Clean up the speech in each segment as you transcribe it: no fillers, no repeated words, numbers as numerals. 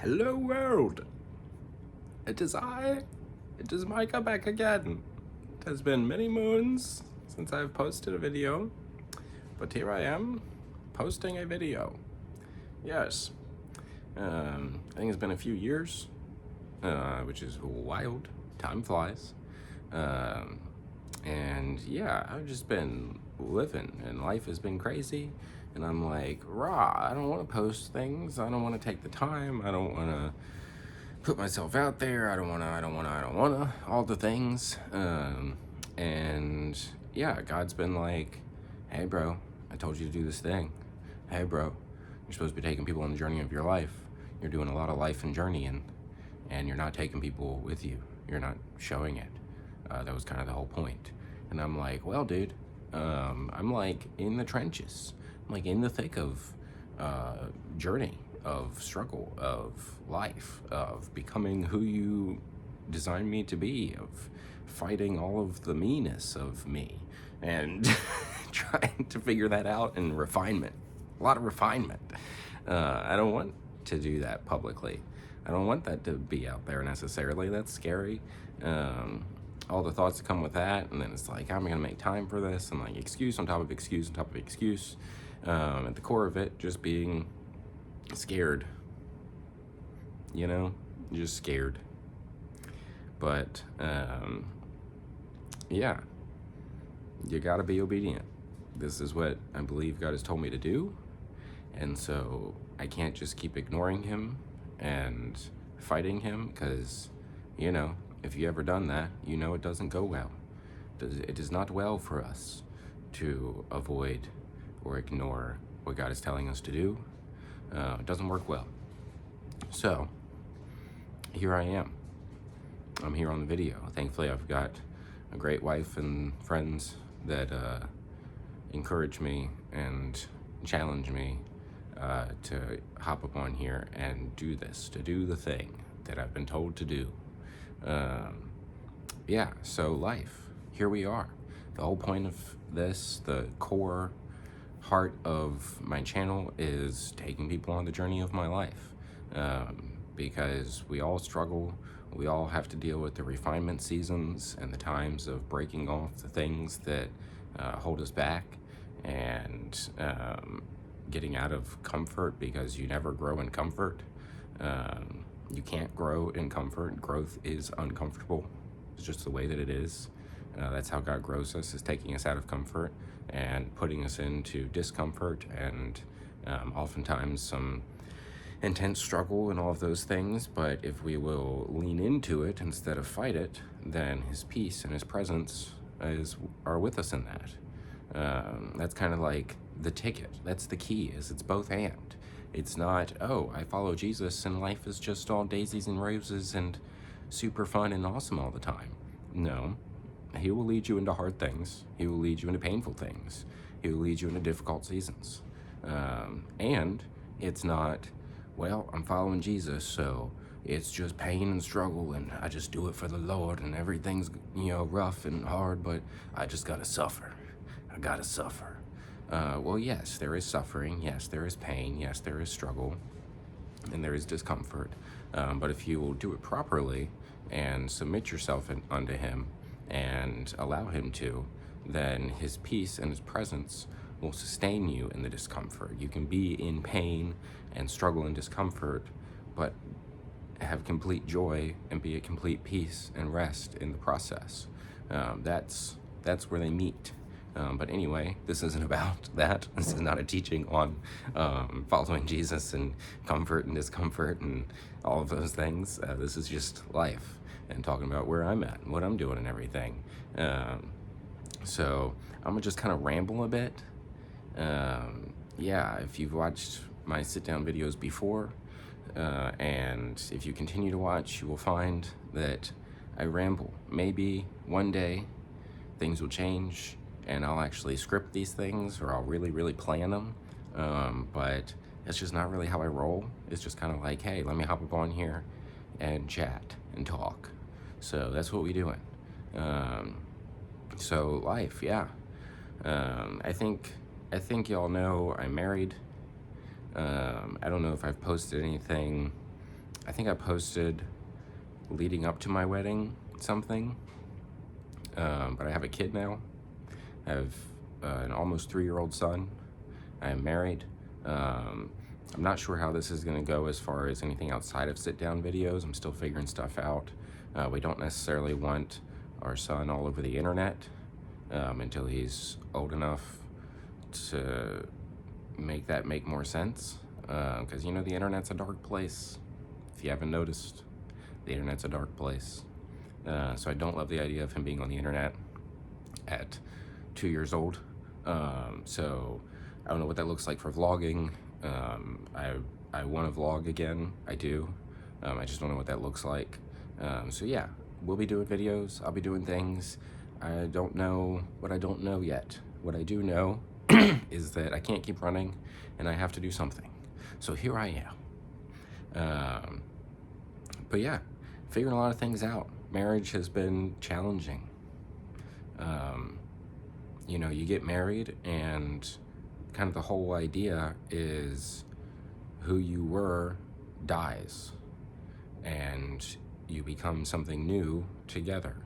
Hello world, it is I, it is Micah back again. It has been many moons since I've posted a video, but here I am, posting a video. Yes, I think it's been a few years, which is wild, time flies. And yeah, I've just been living and life has been crazy. And I'm like, I don't want to post things. I don't want to take the time. I don't want to put myself out there. I don't want to, all the things. And yeah, God's been like, hey, bro, I told you to do this thing. Hey, bro, you're supposed to be taking people on the journey of your life. You're doing a lot of life and journeying, and you're not taking people with you. You're not showing it. That was kind of the whole point. And I'm like, well, dude, I'm like in the trenches. I'm like in the thick of journey, of struggle, of life, of becoming who you designed me to be, of fighting all of the meanness of me, and trying to figure that out in refinement. A lot of refinement. I don't want to do that publicly. I don't want that to be out there necessarily. That's scary. All the thoughts that come with that, and then it's like, how am I going to make time for this? And like excuse on top of excuse on top of excuse. At the core of it, just being scared. You know, just scared. But yeah, you got to be obedient. This is what I believe God has told me to do, and so I can't just keep ignoring him and fighting him, because, you know, if you ever done that, you know it doesn't go well. It is not well for us to avoid or ignore what God is telling us to do. It doesn't work well. So here I am. I'm here on the video. Thankfully, I've got a great wife and friends that encourage me and challenge me to hop up on here and do this, to do the thing that I've been told to do. Yeah, so life, here we are. The whole point of this, the core heart of my channel, is taking people on the journey of my life. Because we all struggle, we all have to deal with the refinement seasons and the times of breaking off the things that hold us back, and getting out of comfort, because you never grow in comfort. You can't grow in comfort. Growth is uncomfortable. It's just the way that it is. That's how God grows us, is taking us out of comfort and putting us into discomfort, and oftentimes some intense struggle and all of those things. But if we will lean into it instead of fight it, then his peace and his presence are with us in that. That's kind of like the ticket. That's the key, is it's both and. It's not, oh, I follow Jesus and life is just all daisies and roses and super fun and awesome all the time. No, he will lead you into hard things. He will lead you into painful things. He will lead you into difficult seasons. And it's not, well, I'm following Jesus, so it's just pain and struggle, and I just do it for the Lord, and everything's, rough and hard, but I just gotta suffer. I gotta suffer. Well, yes, there is suffering. Yes, there is pain. Yes, there is struggle, and there is discomfort. But if you will do it properly and submit yourself unto him and allow him to, then his peace and his presence will sustain you in the discomfort. You can be in pain and struggle and discomfort, but have complete joy and be at complete peace and rest in the process. That's where they meet. But anyway, this isn't about that. This is not a teaching on following Jesus and comfort and discomfort and all of those things. This is just life and talking about where I'm at and what I'm doing and everything. So I'm gonna just kind of ramble a bit. Yeah, if you've watched my sit-down videos before, and if you continue to watch, you will find that I ramble. Maybe one day things will change and I'll actually script these things, or I'll really, really plan them. But that's just not really how I roll. It's just kind of like, hey, let me hop up on here and chat and talk. So that's what we doing. So life, yeah. I think y'all know I'm married. I don't know if I've posted anything I think I posted leading up to my wedding something, but I have a kid now. I have an almost 3-year-old son. I am married. I'm not sure how this is going to go as far as anything outside of sit-down videos. I'm still figuring stuff out. We don't necessarily want our son all over the internet until he's old enough to make that make more sense. Because, you know, the internet's a dark place. If you haven't noticed, the internet's a dark place. So I don't love the idea of him being on the internet at 2 years old. So I don't know what that looks like for vlogging. I want to vlog again. I do. I just don't know what that looks like. So yeah, we'll be doing videos. I'll be doing things. I don't know what I don't know yet. What I do know is that I can't keep running and I have to do something. So here I am. But yeah, figuring a lot of things out. Marriage has been challenging. You know, you get married and kind of the whole idea is who you were dies and you become something new together.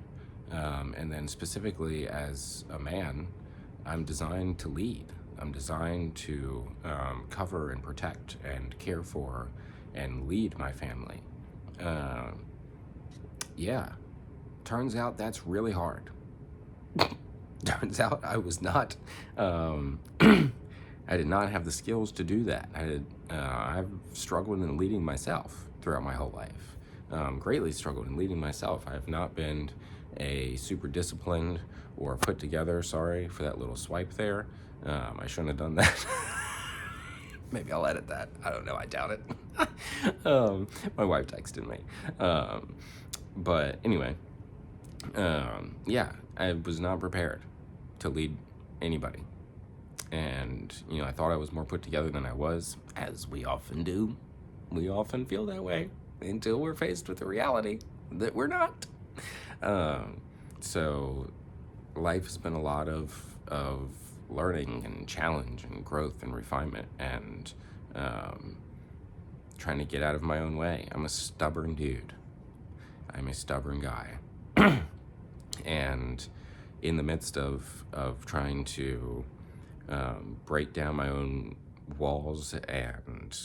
And then specifically as a man, I'm designed to lead. I'm designed to cover and protect and care for and lead my family. Yeah, turns out that's really hard. Turns out I was not, I did not have the skills to do that. I've struggled in leading myself throughout my whole life. Greatly struggled in leading myself. I have not been a super disciplined or put together, sorry for that little swipe there. I shouldn't have done that. Maybe I'll edit that. I don't know, I doubt it. My wife texted me. But anyway, yeah, I was not prepared to lead anybody. And, you know, I thought I was more put together than I was, as we often do. We often feel that way until we're faced with the reality that we're not. So life has been a lot of learning and challenge and growth and refinement and trying to get out of my own way. I'm a stubborn dude. I'm a stubborn guy. And in the midst of trying to break down my own walls and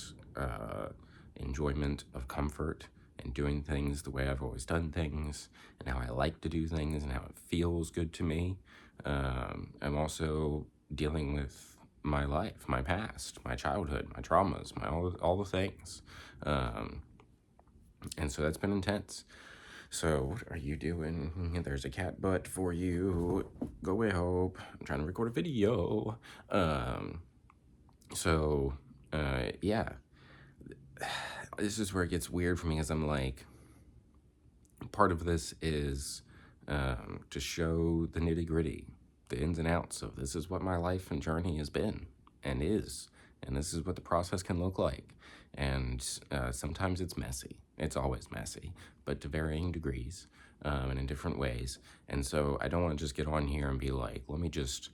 enjoyment of comfort and doing things the way I've always done things and how I like to do things and how it feels good to me, I'm also dealing with my life, my past, my childhood, my traumas, all the things. And so that's been intense. So what are you doing? There's a cat butt for you. Go away, Hope. I'm trying to record a video. Yeah. This is where it gets weird for me, as I'm like, part of this is to show the nitty gritty, the ins and outs of this is what my life and journey has been and is. And this is what the process can look like. And sometimes it's messy. It's always messy, but to varying degrees and in different ways. And so I don't want to just get on here and be like, let me just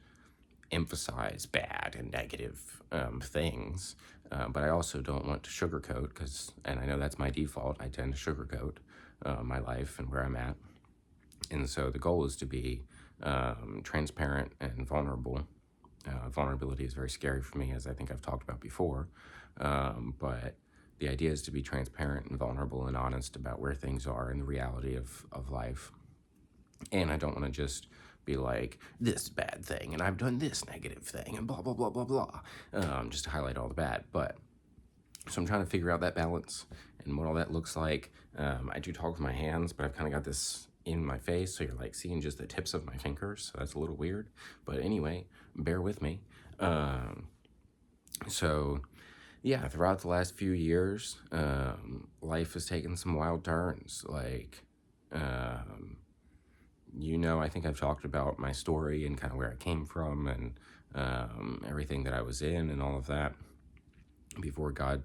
emphasize bad and negative things. But I also don't want to sugarcoat and I know that's my default, I tend to sugarcoat my life and where I'm at. And so the goal is to be transparent and vulnerable. Vulnerability is very scary for me, as I think I've talked about before. But the idea is to be transparent and vulnerable and honest about where things are and the reality of life. And I don't want to just be like, this bad thing, and I've done this negative thing, and blah, blah, blah, blah, blah, just to highlight all the bad. But, so I'm trying to figure out that balance and what all that looks like. I do talk with my hands, but I've kind of got this in my face, so you're like seeing just the tips of my fingers, so that's a little weird. But anyway, bear with me. So yeah, throughout the last few years, life has taken some wild turns. Like, you know, I think I've talked about my story and kind of where I came from and everything that I was in and all of that before God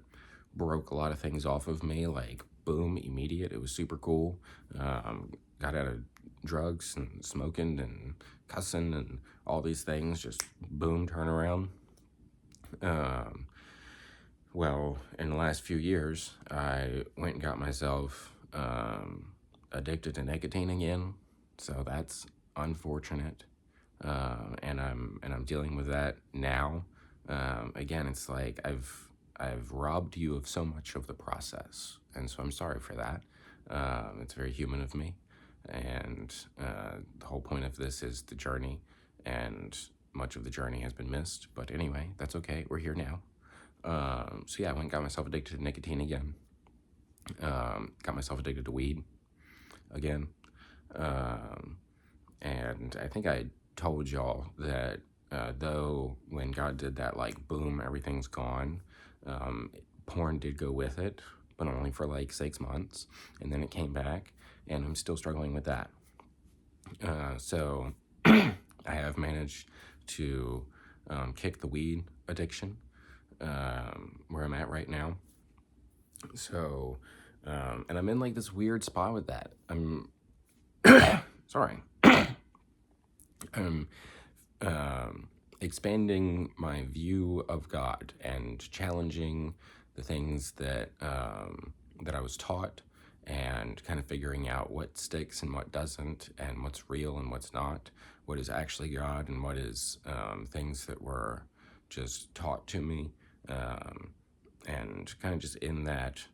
broke a lot of things off of me, like boom, immediate. It was super cool. Got out of drugs and smoking and cussing and all these things, just boom, turn around. Well, in the last few years, I went and got myself addicted to nicotine again, so that's unfortunate. And I'm dealing with that now. Again, it's like I've robbed you of so much of the process, and so I'm sorry for that. It's very human of me, and the whole point of this is the journey, and much of the journey has been missed. But anyway, that's okay. We're here now. So yeah, I went and got myself addicted to nicotine again. Got myself addicted to weed again. Um, and I think I told y'all that though when God did that, like, boom, everything's gone, porn did go with it, but only for like 6 months. And then it came back, and I'm still struggling with that. So I have managed to kick the weed addiction where I'm at right now. So, and I'm in like this weird spot with that. I'm sorry. I'm expanding my view of God and challenging the things that that I was taught, and kind of figuring out what sticks and what doesn't, and what's real and what's not, what is actually God and what is things that were just taught to me, and kind of just in that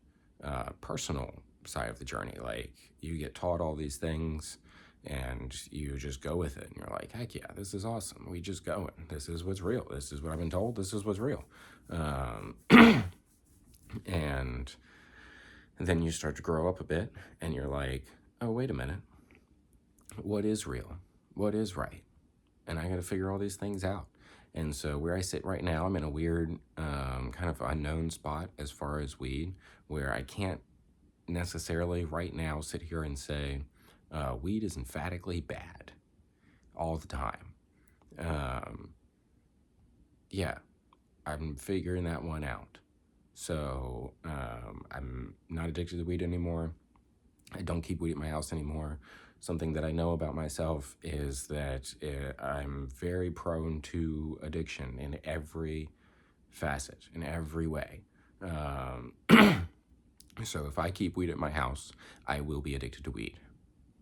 personal side of the journey. Like, you get taught all these things and you just go with it, and you're like, heck yeah, this is awesome, we just go, and this is what's real, this is what I've been told, this is what's real. And then you start to grow up a bit, and you're like, oh, wait a minute, what is real, what is right? And I gotta figure all these things out. And so where I sit right now, I'm in a weird kind of unknown spot as far as weed, where I can't necessarily right now sit here and say weed is emphatically bad all the time. Yeah, I'm figuring that one out. So I'm not addicted to weed anymore. I don't keep weed at my house anymore. Something that I know about myself is that I'm very prone to addiction in every facet, in every way. So if I keep weed at my house, I will be addicted to weed,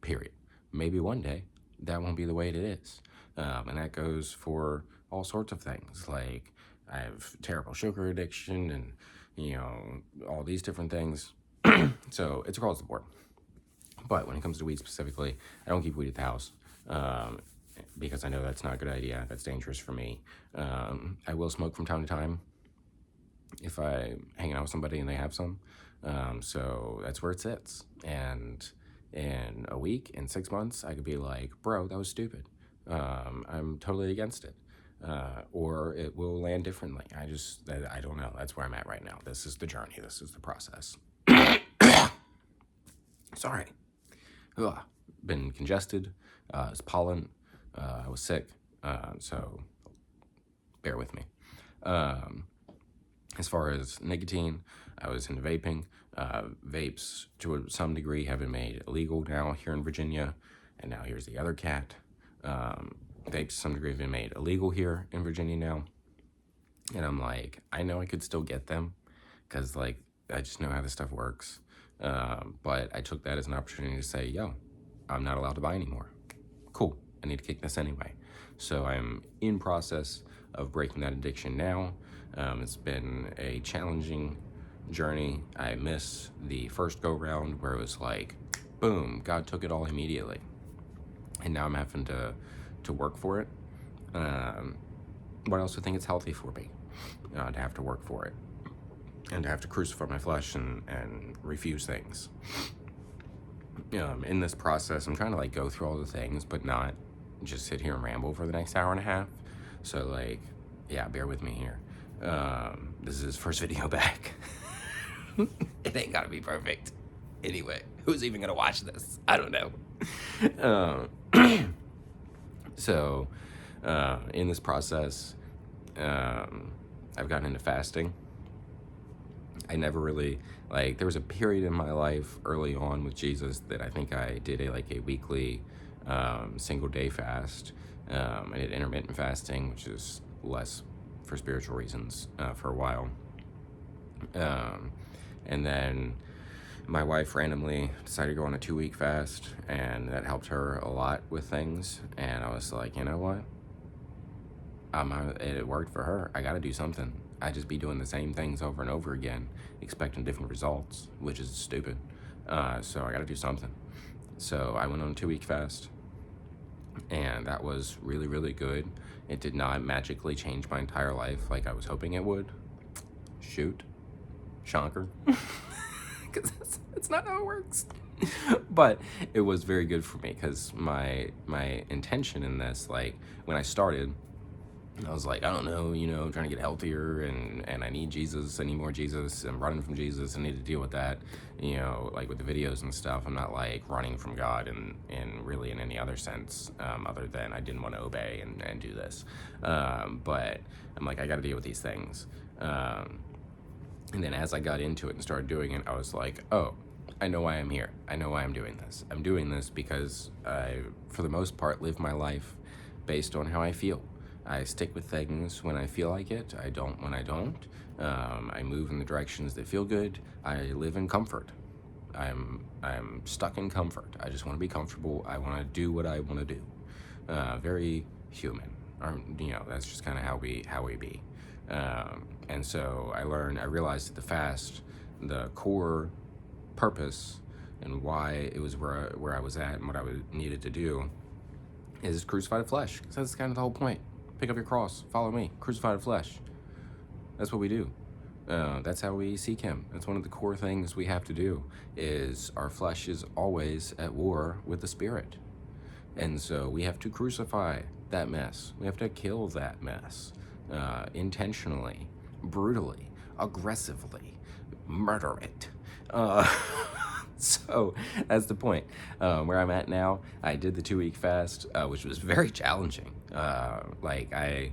period. Maybe one day that won't be the way it is. And that goes for all sorts of things. Like, I have terrible sugar addiction and, all these different things. So it's across the board. But when it comes to weed specifically, I don't keep weed at the house, because I know that's not a good idea. That's dangerous for me. I will smoke from time to time if I hang out with somebody and they have some. So that's where it sits. And in a week, in 6 months, I could be like, bro, that was stupid. I'm totally against it. Or it will land differently. I don't know. That's where I'm at right now. This is the journey. This is the process. Sorry. Ugh. Been congested. It's pollen. I was sick. So bear with me. As far as nicotine, I was into vaping. Vapes, to some degree, have been made illegal now here in Virginia. And now here's the other cat. Vapes, to some degree, have been made illegal here in Virginia now. And I'm like, I know I could still get them, because, like, I just know how this stuff works. But I took that as an opportunity to say, yo, I'm not allowed to buy anymore. Cool, I need to kick this anyway. So I'm in process of breaking that addiction now. It's been a challenging journey. I miss the first go round where it was like, boom, God took it all immediately. And now I'm having to work for it. But I also think it's healthy for me to have to work for it, and to have to crucify my flesh and refuse things. In this process, I'm trying to, like, go through all the things, but not just sit here and ramble for the next hour and a half. So, like, yeah, bear with me here. This is his first video back. It ain't gotta be perfect. Anyway, who's even gonna watch this? I don't know. So, in this process, I've gotten into fasting. I never really, like, there was a period in my life early on with Jesus that I think I did a weekly single day fast. I did intermittent fasting, which is less for spiritual reasons, for a while. Um, and then my wife randomly decided to go on a 2-week fast, and that helped her a lot with things. And I was like, you know what? It worked for her. I got to do something. I just be doing the same things over and over again, expecting different results, which is stupid. So I got to do something. So I went on a 2-week fast, and that was really, really good. It did not magically change my entire life like I was hoping it would. Shoot. Shonker. Because that's not how it works. But it was very good for me, because my intention in this, like, when I started, I was like, I don't know, trying to get healthier, and I need Jesus. I need more Jesus. I'm running from Jesus. I need to deal with that, like with the videos and stuff. I'm not like running from God in really in any other sense, other than I didn't want to obey and do this. But I'm like, I got to deal with these things. And then as I got into it and started doing it, I was like, oh, I know why I'm here. I know why I'm doing this. I'm doing this because I, for the most part, live my life based on how I feel. I stick with things when I feel like it. I don't when I don't. I move in the directions that feel good. I live in comfort. I'm stuck in comfort. I just want to be comfortable. I want to do what I want to do. Very human. That's just kind of how we be. And so I realized that the fast, the core purpose and why it was where I was at and what I needed to do is crucify the flesh. Because that's kind of the whole point. Pick up your cross, follow me, crucify the flesh. That's what we do. That's how we seek him. That's one of the core things we have to do, is our flesh is always at war with the spirit. And so we have to crucify that mess. We have to kill that mess intentionally, brutally, aggressively, murder it. So that's the point. Where I'm at now, I did the 2-week fast, which was very challenging. I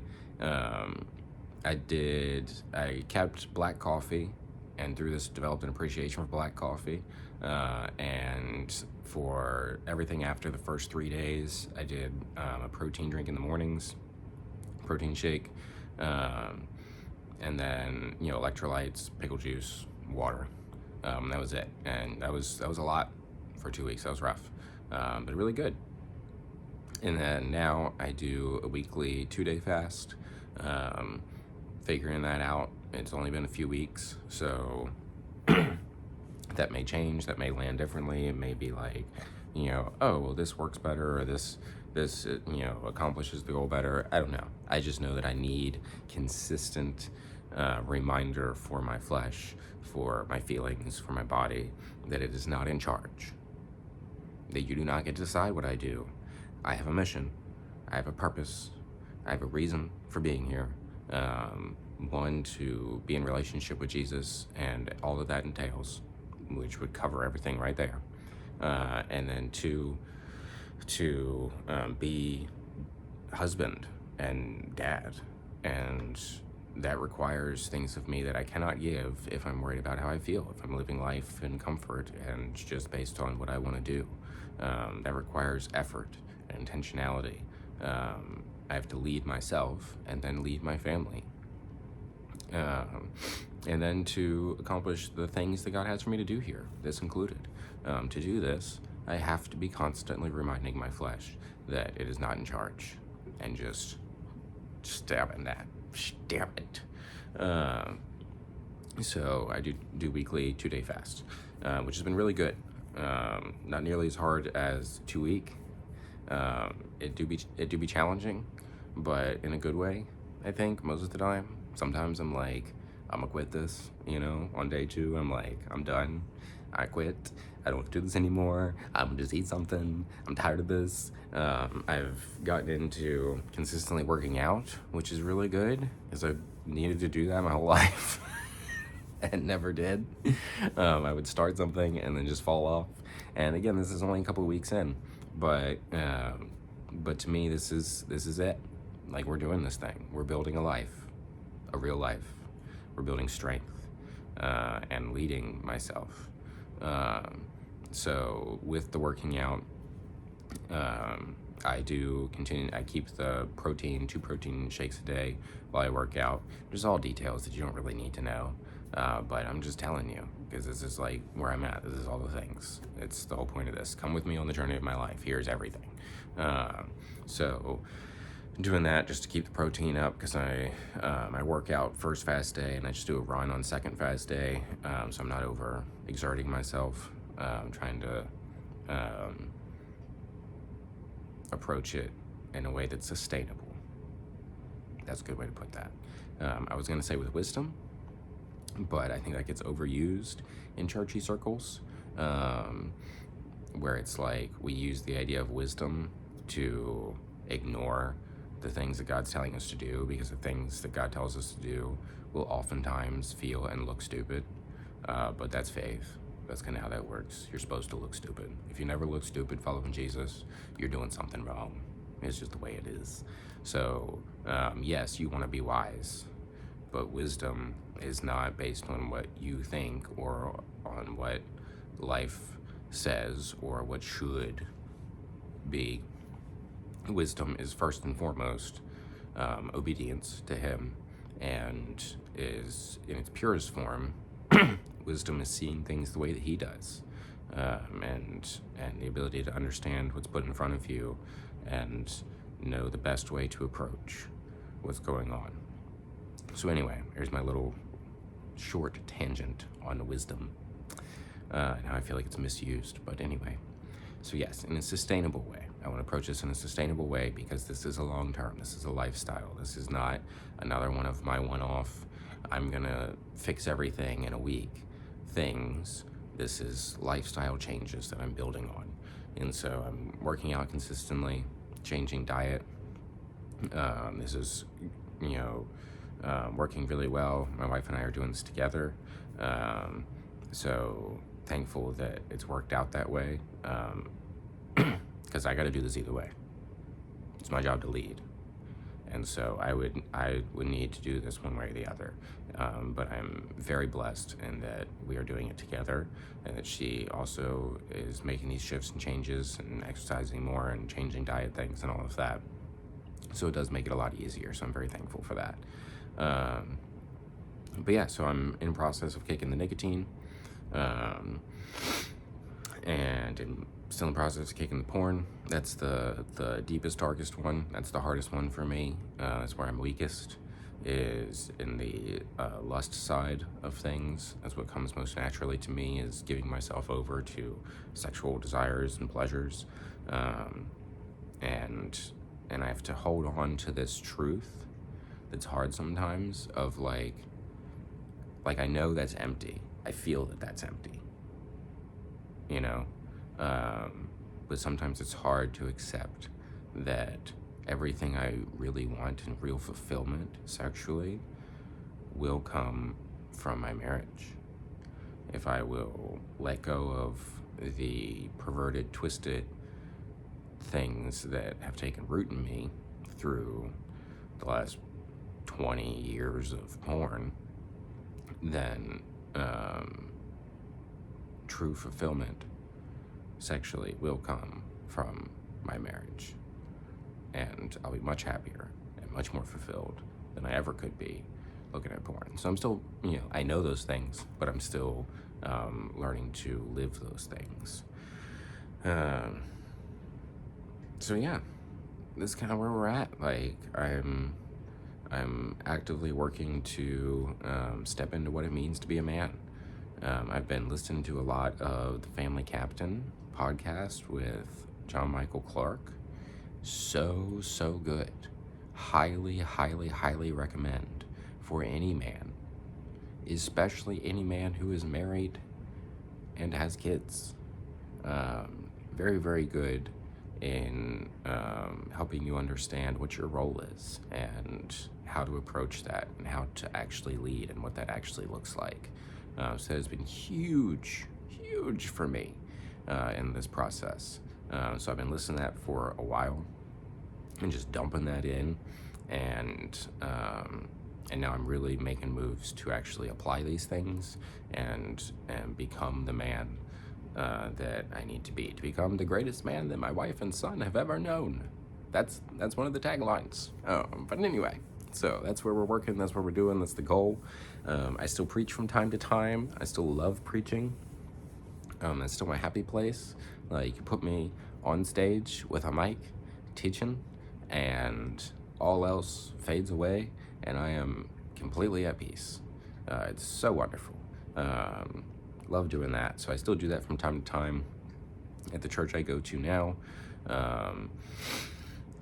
kept black coffee, and through this developed an appreciation for black coffee. And for everything after the first 3 days, I did a protein drink in the mornings, protein shake, and then electrolytes, pickle juice, water. That was it, and that was a lot for 2 weeks. That was rough, but really good. And then now I do a weekly 2-day fast. Figuring that out. It's only been a few weeks, so that may change. That may land differently. It may be like, oh, well, this works better, or this accomplishes the goal better. I don't know. I just know that I need consistent reminder for my flesh, for my feelings, for my body, that it is not in charge. That you do not get to decide what I do. I have a mission. I have a purpose. I have a reason for being here. One, to be in relationship with Jesus and all that entails, which would cover everything right there. And then two, to be husband and dad. And that requires things of me that I cannot give if I'm worried about how I feel, if I'm living life in comfort and just based on what I want to do. That requires effort and intentionality. I have to lead myself and then lead my family. And then to accomplish the things that God has for me to do here, this included. To do this, I have to be constantly reminding my flesh that it is not in charge, and just stab it. So I do weekly 2-day fast, which has been really good. Not nearly as hard as 2-week. It do be challenging, but in a good way, I think, most of the time. Sometimes I'm like, I'm gonna quit this, on day 2, I'm like, I'm done. I quit. I don't want to do this anymore. I'm gonna just eat something. I'm tired of this. I've gotten into consistently working out, which is really good, because I needed to do that my whole life and never did. I would start something and then just fall off. And again, this is only a couple of weeks in, but to me, this is it. Like, we're doing this thing. We're building a life, a real life. We're building strength and leading myself. So with the working out, I do continue. I keep the 2 protein shakes a day while I work out. There's all details that you don't really need to know. But I'm just telling you, because this is like where I'm at. This is all the things. It's the whole point of this. Come with me on the journey of my life. Here's everything. So doing that just to keep the protein up, because I work out first fast day and I just do a run on second fast day, so I'm not over exerting myself. I'm trying to approach it in a way that's sustainable. That's a good way to put that. I was going to say with wisdom, but I think that gets overused in churchy circles, where it's like we use the idea of wisdom to ignore the things that God's telling us to do, because the things that God tells us to do will oftentimes feel and look stupid, but that's faith. That's kind of how that works. You're supposed to look stupid. If you never look stupid following Jesus, you're doing something wrong. It's just the way it is. So, yes, you want to be wise, but wisdom is not based on what you think or on what life says or what should be. Wisdom is first and foremost obedience to Him, and is in its purest form. Wisdom is seeing things the way that He does, and the ability to understand what's put in front of you and know the best way to approach what's going on. So anyway, here's my little short tangent on wisdom, and how I feel like it's misused. But anyway, so yes, in a sustainable way. I want to approach this in a sustainable way, because this is a long term. This is a lifestyle. This is not another one of my one-off, I'm going to fix everything in a week things. This is lifestyle changes that I'm building on. And so I'm working out consistently, changing diet. This is, working really well. My wife and I are doing this together. So thankful that it's worked out that way. Because I got to do this either way. It's my job to lead, and so I would need to do this one way or the other. But I'm very blessed in that we are doing it together, and that she also is making these shifts and changes and exercising more and changing diet things and all of that. So it does make it a lot easier. So I'm very thankful for that. But yeah, so I'm in process of kicking the nicotine, and still in the process of kicking the porn. That's the deepest, darkest one. That's the hardest one for me. That's where I'm weakest, is in the lust side of things. That's what comes most naturally to me, is giving myself over to sexual desires and pleasures. And I have to hold on to this truth that's hard sometimes, of like I know that's empty. I feel that that's empty, but sometimes it's hard to accept that everything I really want and real fulfillment sexually will come from my marriage. If I will let go of the perverted, twisted things that have taken root in me through the last 20 years of porn, then true fulfillment sexually will come from my marriage, and I'll be much happier and much more fulfilled than I ever could be looking at porn. So I'm still, I know those things, but I'm still learning to live those things. So yeah, this is kind of where we're at. Like, I'm actively working to step into what it means to be a man. I've been listening to a lot of the Family Captain podcast with John Michael Clark. So good. Highly recommend for any man, especially any man who is married and has kids. Very good in helping you understand what your role is and how to approach that and how to actually lead and what that actually looks like. So it's been huge for me in this process. So I've been listening to that for a while and just dumping that in, and now I'm really making moves to actually apply these things and become the man that I need to become the greatest man that my wife and son have ever known. That's one of the taglines. But anyway, So that's where we're working. That's what we're doing. That's the goal. I still preach from time to time. I still love preaching. That's still my happy place. Like, you put me on stage with a mic teaching, and all else fades away, and I am completely at peace. It's so wonderful. Love doing that. So I still do that from time to time at the church I go to now. I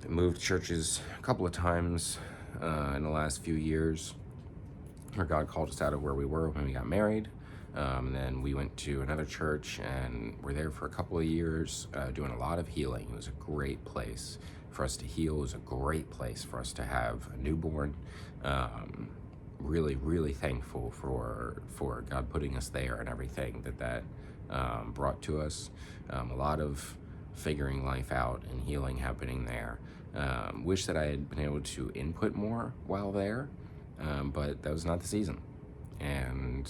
moved churches a couple of times in the last few years, where God called us out of where we were when we got married. And then we went to another church and we're there for a couple of years, doing a lot of healing. It was a great place for us to heal. It was a great place for us to have a newborn. Really, really thankful for God putting us there and everything that brought to us. A lot of figuring life out and healing happening there. Wish that I had been able to input more while there, but that was not the season. And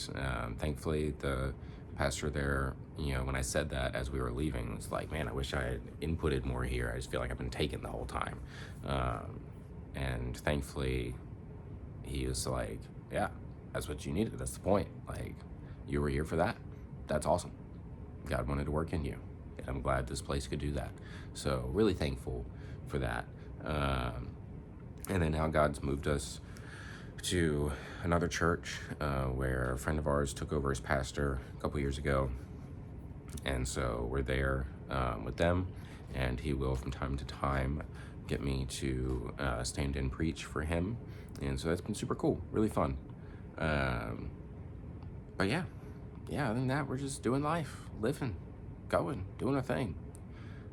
thankfully the pastor there, when I said that as we were leaving, was like, man, I wish I had inputted more here. I just feel like I've been taken the whole time. And thankfully he was like, yeah, that's what you needed. That's the point. Like, you were here for that. That's awesome. God wanted to work in you. And I'm glad this place could do that. So really thankful for that. And then now God's moved us to another church where a friend of ours took over as pastor a couple years ago. And so we're there with them, and he will from time to time get me to stand and preach for him. And so that's been super cool, really fun. But yeah, other than that, we're just doing life, living, going, doing a thing.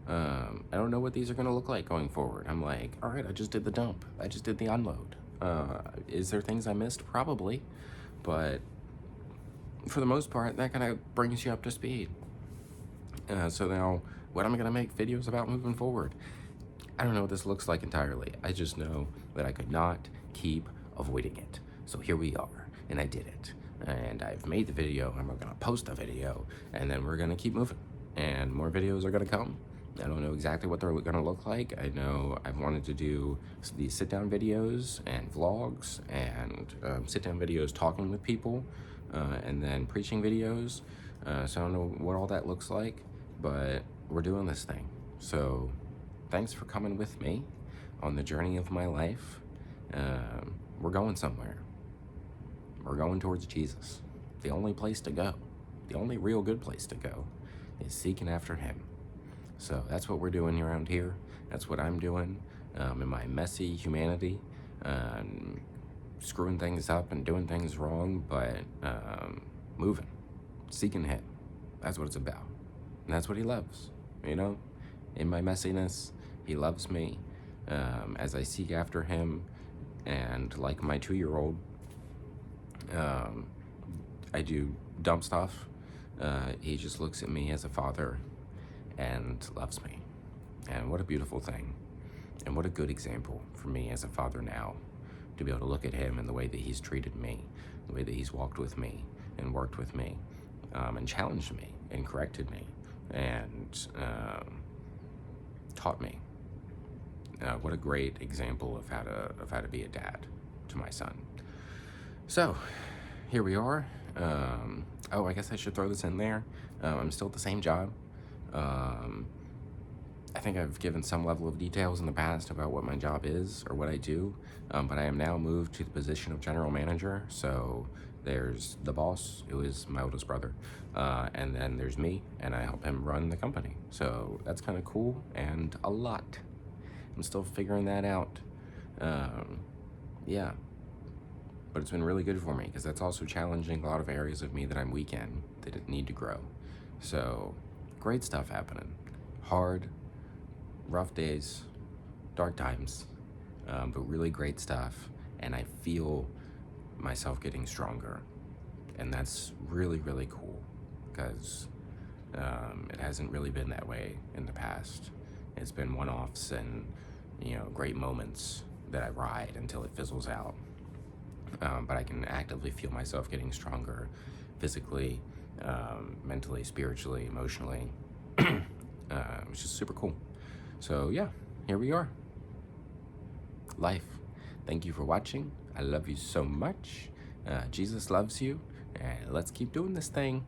I don't know what these are going to look like going forward. I'm like, all right, I just did the dump. I just did the unload. Is there things I missed? Probably. But for the most part, that kind of brings you up to speed. So now, what am I going to make videos about moving forward? I don't know what this looks like entirely. I just know that I could not keep avoiding it. So here we are, and I did it. And I've made the video, and we're going to post a video, and then we're going to keep moving. And more videos are going to come. I don't know exactly what they're going to look like. I know I've wanted to do these sit-down videos and vlogs and sit-down videos talking with people and then preaching videos. So I don't know what all that looks like, but we're doing this thing. So thanks for coming with me on the journey of my life. We're going somewhere. We're going towards Jesus. The only place to go, the only real good place to go, is seeking after him. So that's what we're doing around here. That's what I'm doing in my messy humanity, screwing things up and doing things wrong, but moving, seeking him. That's what it's about. And that's what he loves, In my messiness, he loves me as I seek after him. And like my 2-year-old, I do dumb stuff. He just looks at me as a father and loves me. And what a beautiful thing. And what a good example for me as a father now, to be able to look at him and the way that he's treated me, the way that he's walked with me and worked with me, and challenged me and corrected me and taught me. What a great example of how to be a dad to my son. So here we are. Oh, I guess I should throw this in there. I'm still at the same job. I think I've given some level of details in the past about what my job is or what I do, but I am now moved to the position of general manager. So there's the boss, who is my oldest brother, and then there's me, and I help him run the company. So that's kind of cool and a lot. I'm still figuring that out. Yeah. But it's been really good for me because that's also challenging a lot of areas of me that I'm weak in that need to grow. So great stuff happening. Hard, rough days, dark times, but really great stuff. And I feel myself getting stronger. And that's really, really cool because it hasn't really been that way in the past. It's been one-offs and, great moments that I ride until it fizzles out. But I can actively feel myself getting stronger physically, mentally, spiritually, emotionally, which is super cool. So yeah, here we are. Life. Thank you for watching. I love you so much. Jesus loves you. And let's keep doing this thing.